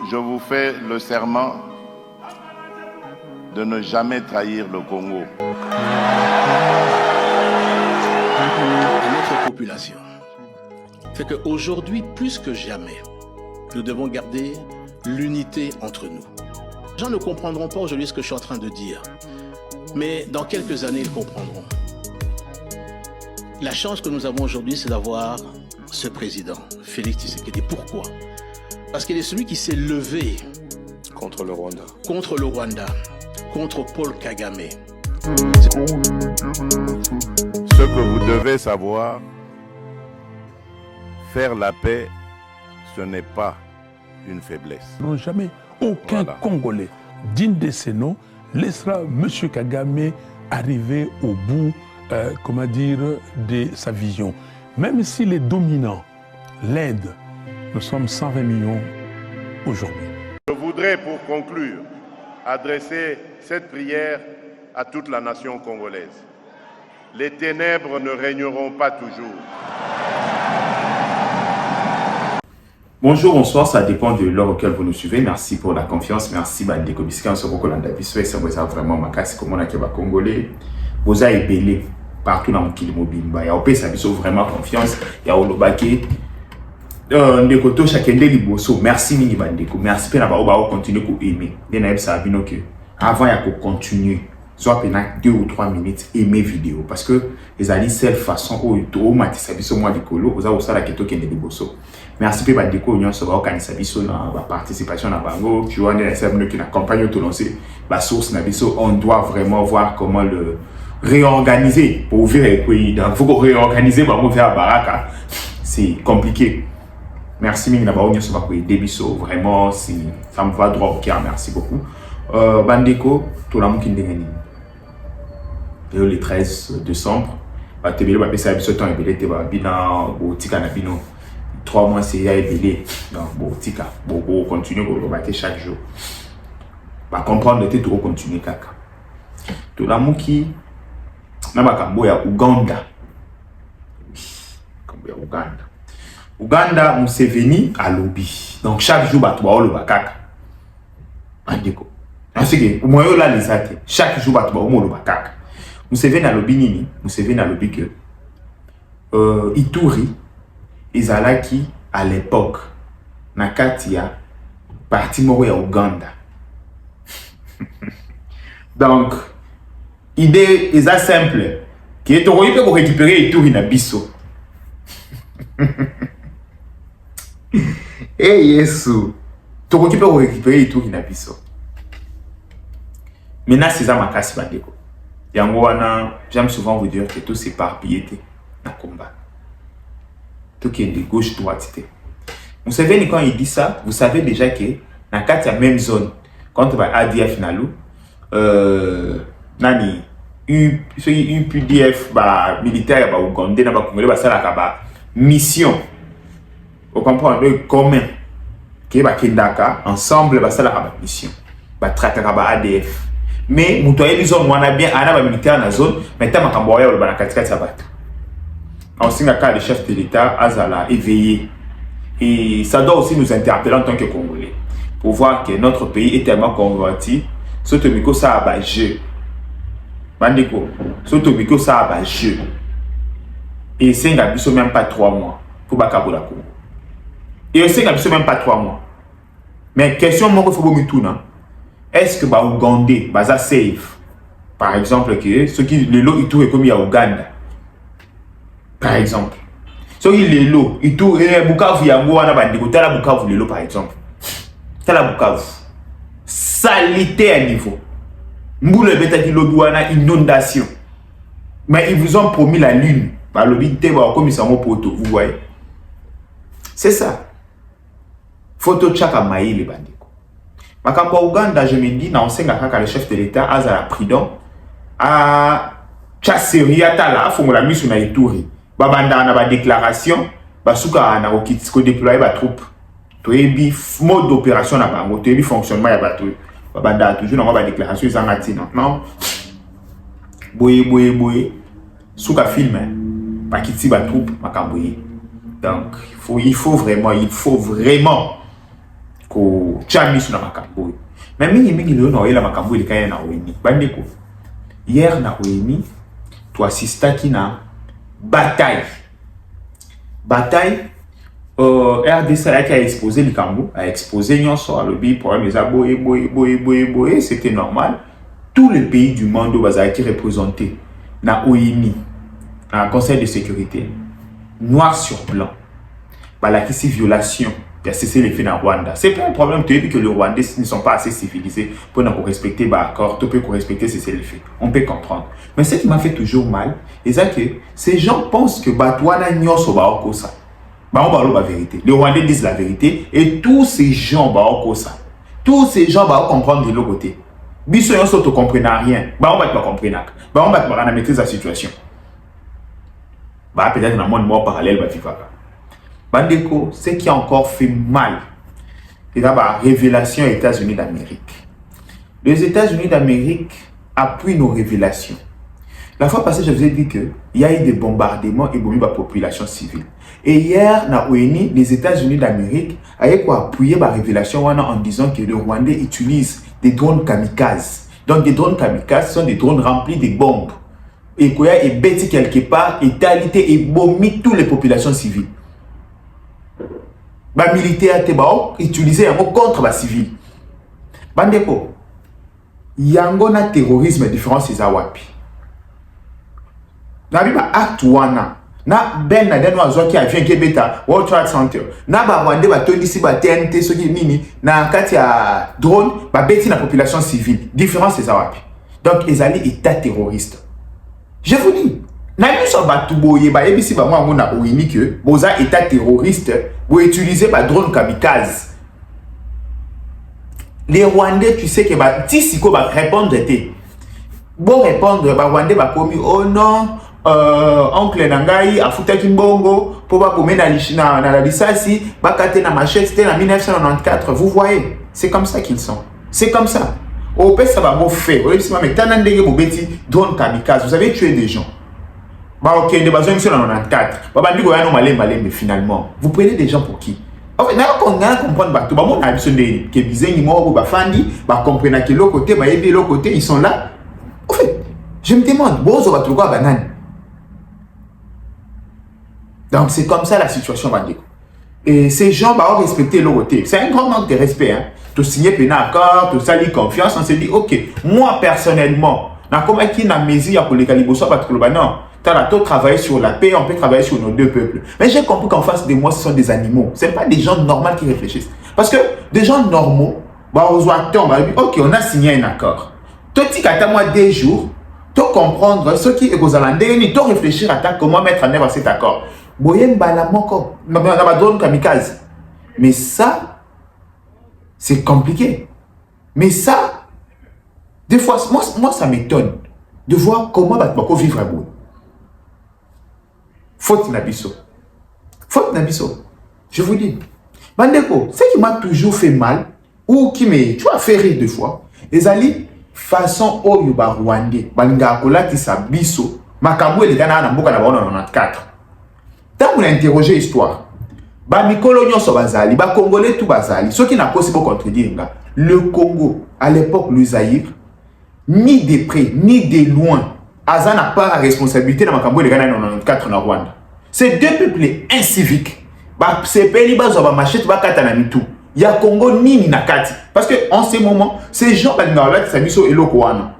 je vous fais le serment de ne jamais trahir le Congo. À notre population, c'est qu'aujourd'hui, plus que jamais, nous devons garder l'unité entre nous. Les gens ne comprendront pas aujourd'hui ce que je suis en train de dire, mais dans quelques années, ils comprendront. La chance que nous avons aujourd'hui, c'est d'avoir ce président, Félix Tshisekedi. Pourquoi? Parce qu'il est celui qui s'est levé contre le Rwanda, contre Paul Kagame. Ce que vous devez savoir, faire la paix, ce n'est pas une faiblesse. Non, jamais aucun Congolais digne de ces noms laissera M. Kagame arriver au bout, de sa vision. Même si les dominants l'aident, nous sommes 120 millions aujourd'hui. Je voudrais, pour conclure, adresser cette prière à toute la nation congolaise. Les ténèbres ne régneront pas toujours. Bonjour, bonsoir, ça dépend de l'heure auquel vous nous suivez. Merci pour la confiance, merci Bandeko Bisika, on se retrouve dans la vie, ça vous a vraiment marqué, comme on a été congolais. Vous avez belé partout dans le monde mobile. Il y a vraiment confiance, il y a Olobake. Ndekoto chacun des liboso. Merci mini Bandeko, merci pour avoir continué à aimer. Avant, il y a continuer. Soit pendant 2 ou 3 minutes, aimer vidéo. Parce que les alliés, c'est la façon où ils ont matissé moi du colo. Vous avez aussi la question qui est de liboso. Merci pour la déco, on se va organiser la participation à Bango. Tu vois, on est qui accompagne tout lancé. La source Nabiso, on doit vraiment voir comment le réorganiser pour ouvrir les pays. Donc, il faut réorganiser pour ouvrir Baraka. C'est compliqué. Merci, Ming Naba, on se va Debiso. Vraiment, ça me va droit au cœur. Merci beaucoup. Bandeko, tout le monde qui est le 13 décembre. Tu vas faire ça, tu vas faire 3 mois, c'est belé. Donc, bon, tika, bon, continuer à chaque jour. Va comprendre que tu dois continuer kaka. Tout la mouki, na bakambo ya Uganda. Kambo ya Uganda. Uganda, on s'est venu à lobby. Donc, chaque jour, tu vas le bakaka. Andiko. Parce que, moi, là, les athées. Chaque jour, tu vas le bakaka. On s'est venu à lobby nini. On s'est venu à lobby que Ituri. Ezalaki à l'époque Nakatia parti moko ya Uganda. Donc idée est simple qui est tokoyi pe ko récupérer Ituri na biso. Eh Yesu tokoyi pe ko récupérer Ituri na biso. Maintenant c'est ça makasi bandeko. Yango wana j'aime souvent vous dire que tout s'éparpillé na combat. Tout qui est de gauche, droite. Vous savez, quand il dit ça, vous savez déjà que dans la même zone, quand on va ADF Nalou, nani, UPDF militaire, Ougandais, Congolais, ça la mission. Vous comprenez, commun, qui est Kendaka, ensemble, ça la mission. Traquer ADF. Mais, vous voyez, les hommes, on a bien un militaire dans la zone, mais tant qu'on va avoir le en signe cas le chef de l'État Azala éveillé. Et ça doit aussi nous interpeller en tant que Congolais. Pour voir que notre pays est tellement converti. Sotomiko ça a jeu. Bandeko. Sotomiko ça a jeu. Et c'est un même pas 3 mois. Pour Bakabola Congo. Et c'est un même pas 3 mois. Mais question moi qu'il faut me tourner. Est-ce que Ougandais, ça safe? Par exemple, que ceux qui le lot tout est comme à Ouganda. Par exemple, si il est là, il tourne Bukavu yango wana bandeko tala Bukavu lelo par exemple. Tala Bukavu. Salité à niveau. Mboule beta ki lobi wana inondation. Mais ils vous ont promis la lune. Ba lobi te ba comme ça mon poto, vous voyez. C'est ça. Photo chaka maïle bandeko. Makambo Uganda, je me dis na onsenga kaka le chef de l'État Azala Pridon a chasserie atala fongola misu na Ituri. Babanda na ba déclaration basuka na ko déployer ba troupe to ebi mode d'opération na bango to ebi fonctionnement ya bato babanda toujours na ba déclaration izangati non boye suka film ba kiti ba troupe makamboye. Donc il faut vraiment chamisu na makambo. Mais mingi leo na oyela makambo ile kaya na ONI. Bandeko. Hier na ONI, tu assistaki na bataille. Bataille RDC a exposé le Cambou, a exposé Nyonso, a lobby pour les aboyés, c'était normal. Tous les pays du monde ont été représentés dans l'ONU, dans le Conseil de sécurité, noir sur blanc. Bah, qui c'est violation, il y a cessé les faits dans Rwanda. C'est pas un problème, tu as vu que les Rwandais ne sont pas assez civilisés pour respecter l'accord, pour respecter ces faits. On peut comprendre. Mais ce qui m'a fait toujours mal, c'est que ces gens pensent que Batouana Nyonso va au ça. Bah, on parle la vérité. Les Rwandais disent la vérité et tous ces gens vont ça. Tous ces gens vont comprendre de l'autre côté. Biso yon ne comprennent rien. Bah, on va pas comprendre. Bah, on va pas maîtriser la situation. Bah, peut-être dans un monde mort parallèle, bah, vivre. Bandeko, ce qui a encore fait mal, c'est la révélation des États-Unis d'Amérique. Les États-Unis d'Amérique appuient nos révélations. La fois passée, je vous ai dit qu'il y a eu des bombardements et bombardes de la population civile. Et hier, dans l'ONU, les États-Unis d'Amérique ont appuyé la révélation en disant que les Rwandais utilisent des drones kamikazes. Donc, des drones kamikazes sont des drones remplis de bombes. Et qu'il y a des bêtises quelque part, et talité et bombi toutes les populations civiles. Les militaires utilisent contre les civils. Bandeko, il y a un terrorisme différent de Zawapi. Na biba acte wana na ben na deno azoki avion kebeta World Trade Center na ba Rwanda ba tondisi ba TNT soki nini na kati ya drone ba beti na population civile différence c'est ça wapi. Donc ezali état terroriste. Je vous dis na biso ba tuboye ba ebisi ba mwa na ONU que boza état terroriste bo utiliser ba drone kamikaze. Les Rwandais tu sais que ba tisiko ba répondre té. Bon répondre ba Rwandais ba komi oh non oncle Nangai a foutu Kimbongo pour pas bomber na la lisasi, bakate na machette, c'était en 1994. Vous voyez, c'est comme ça qu'ils sont. C'est comme ça. Au pire, ça va vous faire. Au pire, mais tanandege bobeti drone kamikaze. Vous avez tué des gens. Bah ok, des besoins en 94. Bah bandi goya no malé, mais finalement, vous prenez des gens pour qui? En fait, n'a comprendre bateau. Bah mon habitude de que bizengi mo ba fandi, ba comprendre que l'autre côté, bah et l'autre côté, ils sont là. En fait, je me demande, bozo va trouver banane. Donc c'est comme ça la situation va dire. Et ces gens vont respecter leur côté. C'est un grand manque de respect. Hein. Tu signes un accord, tu salis confiance, on se dit ok, moi personnellement, na comme qui na mesure pour les caliboso parce que non, tu as travailler sur la paix, on peut travailler sur nos deux peuples. Mais j'ai compris qu'en face de moi, ce sont des animaux. Ce ne sont pas des gens normaux qui réfléchissent. Parce que des gens normaux, bah on va dire ok, on a signé un accord. Tu dis qu'à moi 2 jours, tu comprendre ce qui est aux Alandais, tu réfléchir à comment mettre en œuvre cet accord. Mais ça, c'est compliqué. Mais ça, des fois, moi ça m'étonne de voir comment on vit vraiment. Faute Nabiso. Faute Nabiso. Je vous dis. Bandeko, ce qui m'a toujours fait mal, ou qui me, tu as fait rire 2 fois, les alliés, façon Oyoba Rwandais, Balinga Kola qui s'abisso, Makambo et les Ghana Namboka na 94. Tant qu'on a interrogé l'histoire, Mikolo Nyonso bazali, Congolais tout bazali, ceux qui n'ont pas possible contredire, le Congo, à l'époque, le Zaïre, ni de près, ni de loin, Aza n'a pas la responsabilité dans Makambo et les Ghana 94 en Rwanda. C'est 2 peuples inciviques. Ces pays bazali, machette, katana mitou. Il y a Congo ni Nakati. Parce qu'en ce moment, ces gens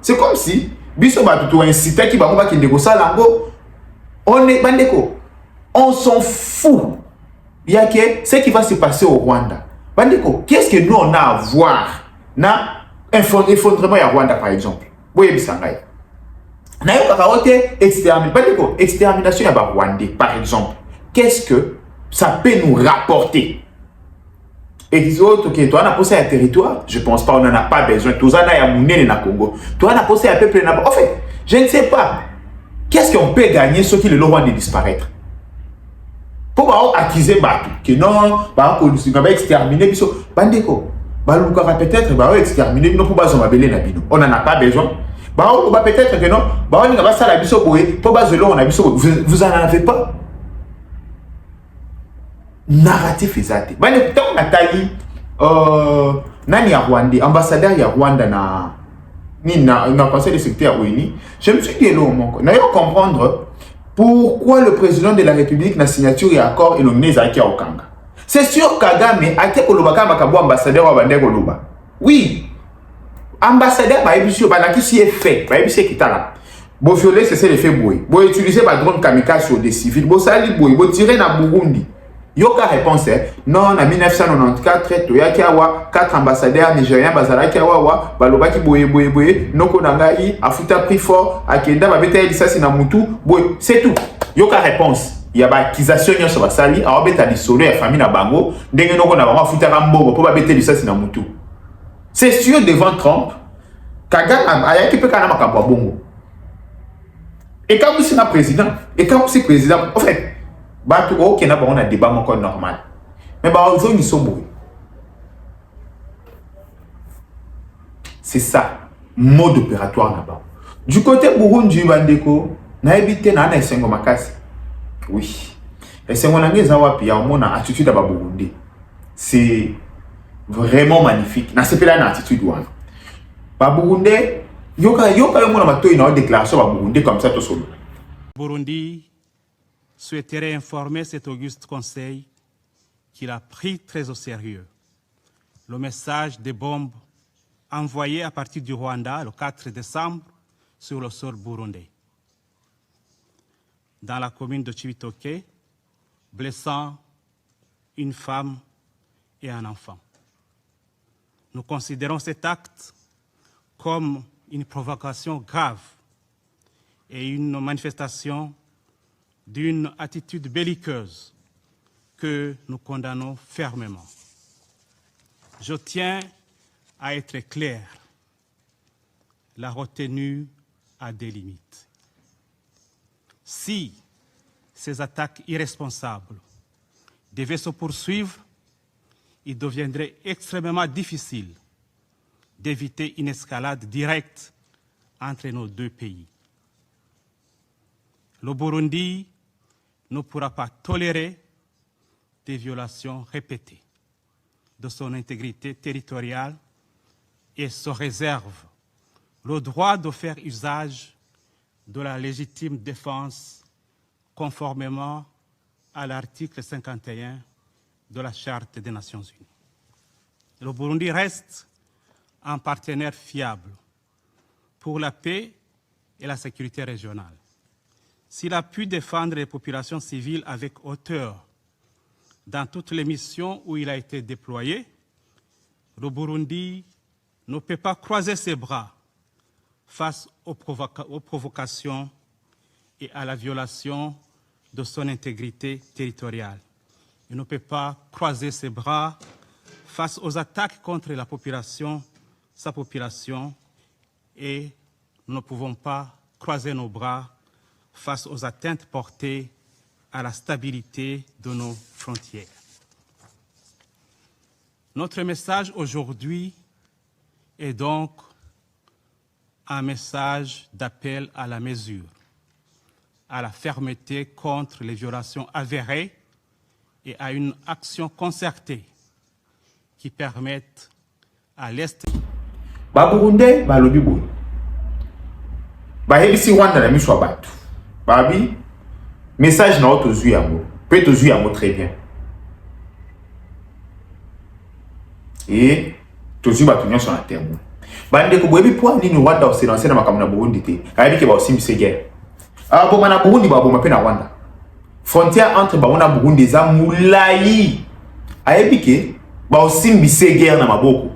c'est comme si, Biso Batuto incité qui va qui négocie l'ango, on est bandeko. On s'en fout. Il y a ce qui va se passer au Rwanda. Bandeko, qu'est-ce que nous on a à voir dans l'effondrement à Rwanda par exemple? Boye bisangai. Na yo kakaote extermination à Rwanda par exemple. Qu'est-ce que ça peut nous rapporter? Et les autres, ok, toi on a posé un territoire, je pense pas, on n'en a pas besoin. Tout ça, on a moulé dans le Congo. Toi on a posé un peuple. En fait, je ne sais pas. Qu'est-ce qu'on peut gagner ceux qui le loin de disparaître? Pour accuser Batou, que non, on va exterminer, Bandeko, peut-être exterminer, non, on n'en a pas besoin. Peut-être que non, vous en avez pas. Narratif exact. nani ya Rwanda, ambassadeur ya Rwanda na conseil de sécurité à ONU, je me suis dit d'ailleurs comprendre pourquoi le président de la République n'a signature et accord et nominé Zaki Okanga. C'est sûr Kagame a été kolobaka makabo ambassadeur wa bande koloba. Oui. Ambassadeur ba ebisio ba na kisi est fait, ba ebisio kitala. Bo violer c'est le fait boy. Bo utiliser ba drone kamikaze sur des civils, bo sali boy, bo tirer na Burundi. Yoka réponse non en 1994 toyaki awa 4 ambassadeurs nigériens bazalaki awa balobaki boye noko nangai afuta prix fort akenda babeta lisasi na mutu boye c'est tout. Yoka réponse il y a ba accusation nyo sur basali awabeta lisolo ya famille na bango ndenge noko na bango afuta kambobo po babeta lisasi na mutu. C'est sûr devant Trump Kagame ayaki pe kana makambo bongo. Et quand vous êtes président, en fait bato ok na on a débat encore normal mais ba ozo ni sobo c'est ça mode opératoire là-bas du côté Burundi bandeko na ebité na esengo makasi oui esengo na ngeza wapi ya mona attitude ba Burundi c'est vraiment magnifique na sepela na attitude wana ba Burundi yoka yo mona mato ina déclaration ba Burundi comme ça to solo Burundi souhaiterait informer cet auguste conseil qu'il a pris très au sérieux le message des bombes envoyées à partir du Rwanda le 4 décembre sur le sol burundais, dans la commune de Chibitoke, blessant une femme et un enfant. Nous considérons cet acte comme une provocation grave et une manifestation d'une attitude belliqueuse que nous condamnons fermement. Je tiens à être clair, la retenue a des limites. Si ces attaques irresponsables devaient se poursuivre, il deviendrait extrêmement difficile d'éviter une escalade directe entre nos deux pays. Le Burundi ne pourra pas tolérer des violations répétées de son intégrité territoriale et se réserve le droit de faire usage de la légitime défense conformément à l'article 51 de la Charte des Nations Unies. Le Burundi reste un partenaire fiable pour la paix et la sécurité régionale. S'il a pu défendre les populations civiles avec hauteur dans toutes les missions où il a été déployé, le Burundi ne peut pas croiser ses bras face aux provocations et à la violation de son intégrité territoriale. Il ne peut pas croiser ses bras face aux attaques contre la population, sa population, et nous ne pouvons pas croiser nos bras face aux atteintes portées à la stabilité de nos frontières. Notre message aujourd'hui est donc un message d'appel à la mesure, à la fermeté contre les violations avérées et à une action concertée qui permette à l'Est. Baburunde balobi boy. Ba hebisi Rwanda na miswa batu. Babi message na auto zui yango. Peut to zui yango très bien. Et to zui batu nyonso na terme. Bande ko boyebi po nini Rwanda o se lancer na makambo na Burundi te. Kayebi ke ba osimbise guerre. Ah bon na Burundi ba bon pe na Rwanda. Frontière entre ba na Burundi za mulai. Ayebi ke ba osimbise guerre na maboko.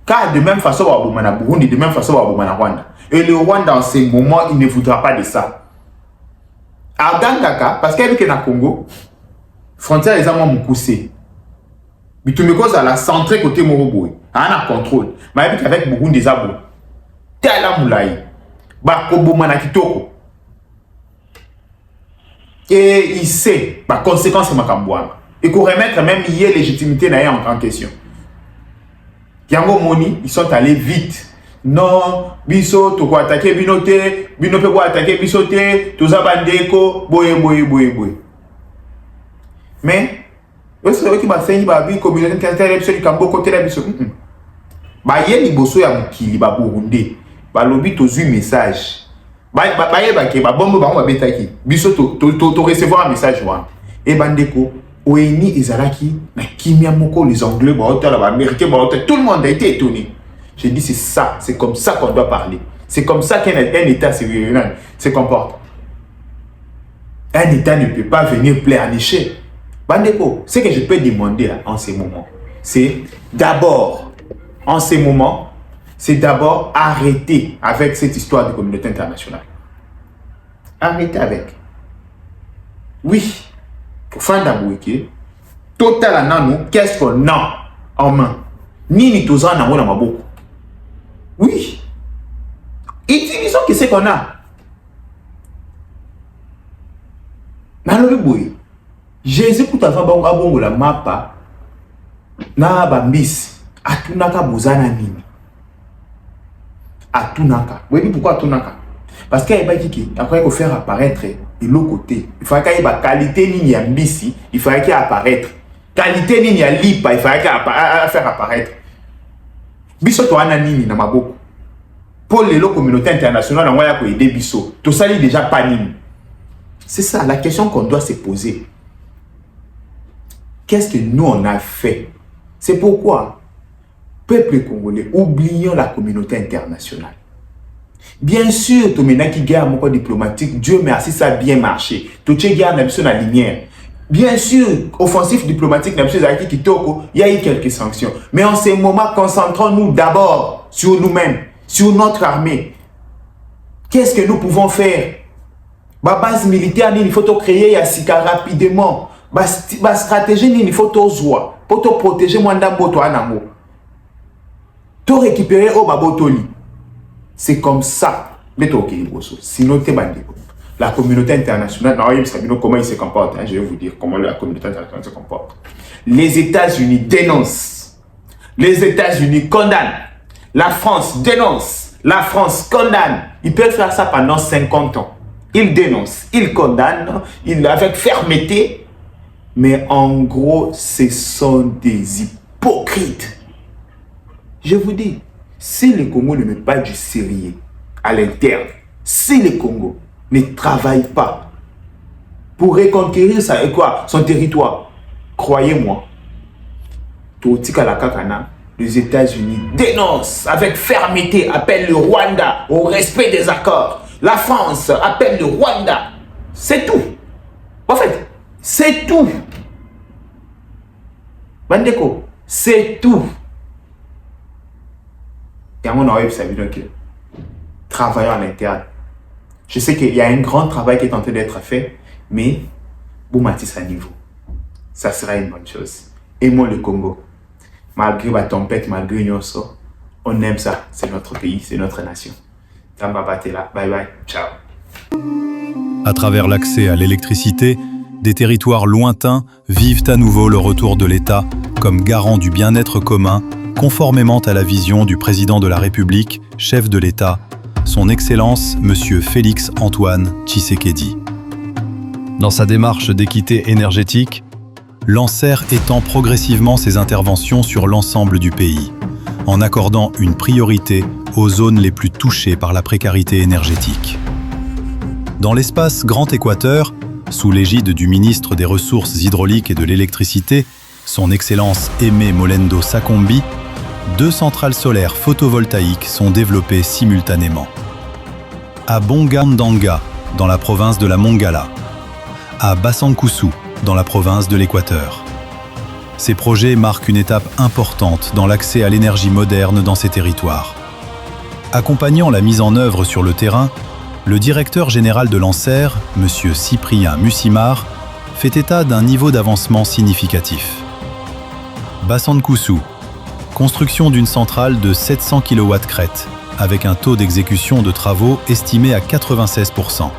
Car de même façon ba bon na Burundi, de même façon ba bon na Rwanda. Et le Rwanda en ce moment, il ne voudra pas de ça. À Gangaka, parce qu'avec le Congo, frontière les amants m'ont poussé. Mais tout me cause à la centrée côté Moroboy. À un contrôle. Mais avec Burundi des abos. Tala Moulaï. Bakobo Manakitoko. Et il sait, par conséquence, Makambouana. Et qu'on remettre même hier légitimité en question. Yango Moni, ils sont allés vite. Non, biso to ko attaquer binote, binope ko attaquer bisote, to zabandeko, boye. Mais est-ce que qui va faire ba bi communauté internationale sur Kambo côté la biso? Baye liboso ya mukili ba Burundi. Ba lobi tozu message. Baye bake ba bombo ba betaki. Biso to recevoir un message wa. Et bandeko Oeni ezalaki na kimia moko les Anglais ba hôtel ba Américains ba hôtel, tout le monde a été étonné. J'ai dit c'est comme ça qu'on doit parler. C'est comme ça qu'un État se comporte. Un État ne peut pas venir pleurnicher. Bandeko, ce que je peux demander en ces moments, c'est d'abord, en ces moments, c'est d'abord arrêter avec cette histoire de communauté internationale. Arrêter avec. Oui, pour faire d'abouike, total nanou, qu'est-ce qu'on a en main? Nini tozan na mona maboko. Oui. Utilisons ce qu'on a. Jésus pour ta femme bongo la mapa na bambis atunaka bozana nini atunaka. Oui, pourquoi atunaka? Parce qu'il y a qui après qu'il faut faire apparaître de l'autre côté. Il faut qu'il y ait la qualité nini ya mbisi, il faut qu'il apparaître. Qualité nini ya lipa, il faut qu'il faire apparaître. Biso to ana nini na maboko. Pour les communautés internationales, on va aider biso. Tout ça est déjà pas nini. C'est ça la question qu'on doit se poser. Qu'est-ce que nous on a fait? C'est pourquoi, peuple congolais, oublions la communauté internationale. Bien sûr, tu mena qui guerre mon diplomatique, Dieu merci, ça a bien marché. Tu as guerre la lumière. Bien sûr, offensif diplomatique, il y a eu quelques sanctions. Mais en ces moments, concentrons-nous d'abord sur nous-mêmes, sur notre armée. Qu'est-ce que nous pouvons faire? La base militaire, il faut créer Yassika rapidement. La stratégie, il faut jouer pour te protéger moi d'amboto anamo. Te récupérer au babotoli. C'est comme ça. Sinon, la communauté internationale, comment il se comporte, je vais vous dire comment la communauté internationale se comporte. Les États-Unis dénoncent. Les États-Unis condamnent. La France dénonce. La France condamne. Ils peuvent faire ça pendant 50 ans. Ils dénoncent, ils condamnent, avec fermeté. Mais en gros, ce sont des hypocrites. Je vous dis, si le Congo ne met pas du sérieux à l'interne, si le Congo ne travaille pas pour reconquérir son territoire, croyez-moi, les États-Unis dénoncent avec fermeté, appellent le Rwanda au respect des accords. La France appelle le Rwanda. C'est tout. En fait, c'est tout. Bandeko, c'est tout. Et à mon avis, ça veut dire que travaillons à l'interne. Je sais qu'il y a un grand travail qui est en train d'être fait, mais Boumatis à niveau. Ça sera une bonne chose. Aimons le Congo. Malgré la tempête, malgré Nyonso, on aime ça. C'est notre pays, c'est notre nation. Bye bye, ciao. À travers l'accès à l'électricité, des territoires lointains vivent à nouveau le retour de l'État comme garant du bien-être commun, conformément à la vision du président de la République, chef de l'État, son Excellence M. Félix Antoine Tshisekedi. Dans sa démarche d'équité énergétique, l'ANSER étend progressivement ses interventions sur l'ensemble du pays, en accordant une priorité aux zones les plus touchées par la précarité énergétique. Dans l'espace Grand Équateur, sous l'égide du ministre des Ressources hydrauliques et de l'électricité, son Excellence Aimé Molendo Sakombi, 2 centrales solaires photovoltaïques sont développées simultanément. À Bongandanga, dans la province de la Mongala, à Basankusu, dans la province de l'Équateur. Ces projets marquent une étape importante dans l'accès à l'énergie moderne dans ces territoires. Accompagnant la mise en œuvre sur le terrain, le directeur général de l'ANSER, M. Cyprien Mussimar, fait état d'un niveau d'avancement significatif. Basankusu, construction d'une centrale de 700 kW crête, avec un taux d'exécution de travaux estimé à 96%.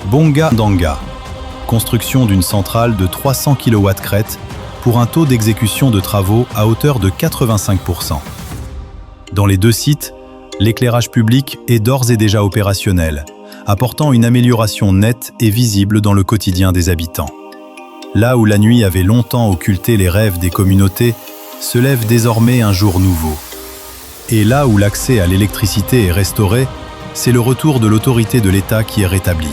Bongandanga, construction d'une centrale de 300 kW crête, pour un taux d'exécution de travaux à hauteur de 85%. Dans les 2 sites, l'éclairage public est d'ores et déjà opérationnel, apportant une amélioration nette et visible dans le quotidien des habitants. Là où la nuit avait longtemps occulté les rêves des communautés, se lève désormais un jour nouveau, Et là où l'accès à l'électricité est restauré, c'est le retour de l'autorité de l'État qui est rétabli.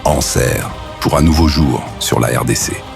Anser, pour un nouveau jour sur la RDC.